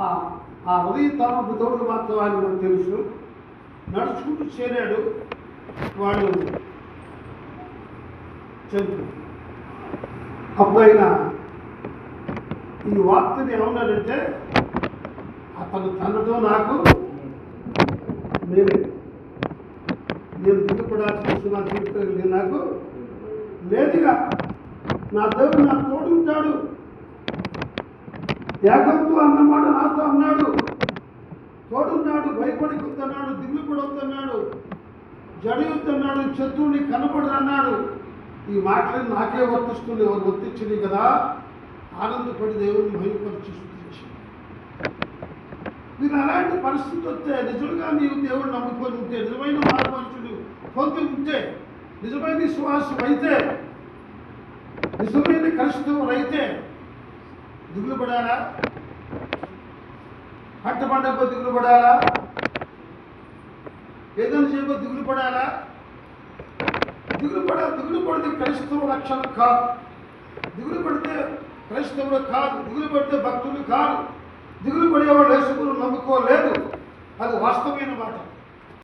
ఆ హృదయ తలంపు దేవుడు మాత్రం ఆయన మనకు తెలుసు. నడుచుకుంటూ చేరాడు, వాడు చదువు. అప్పుడు ఆయన ఈ వార్తని ఏమన్నాడంటే, అతను తనతో నాకు నేను దిగుపడాల్సిన అవసరం తీర్పు నాకు లేదుగా, నా దేవుడు నా తోడుంటాడు. యాకోబు అన్నమాట నాతో అన్నాడు, తోడున్నాడు, భయపడికొద్దన్నాడు, దిగులు పడొద్దన్నాడు, జడియొద్దన్నాడు, శత్రువుని కనపడదన్నాడు. ఈ మాటలు నాకే వర్తిస్తుంది, ఎవరు వర్తించింది కదా. ఆనందపడి దేవుడిని భయపరిచి స్తుతించి, మీరు అలాంటి పరిస్థితి వస్తే, నిజంగా నీవు దేవుడు నమ్ముకొని ఉంటే, నిజమైన మార్గమనుషుడు పొంది ఉంటే, నిజమైన విశ్వాసం అయితే, నిజమైన క్రైస్తవులు అయితే దిగులు పడాలా? పంట పండకపోతే దిగులు పడాలా? ఏదైనా చేయబో దిగులు పడాలా? దిగులు పడితే క్రైస్తవ రక్షణ కాదు. దిగులు పడితే క్రైస్తవులు కాదు. దిగులు పడితే భక్తులు కాదు. దిగులు పడేవాడు యేసును నమ్ముకోలేదు. అది వాస్తవమైన మాట.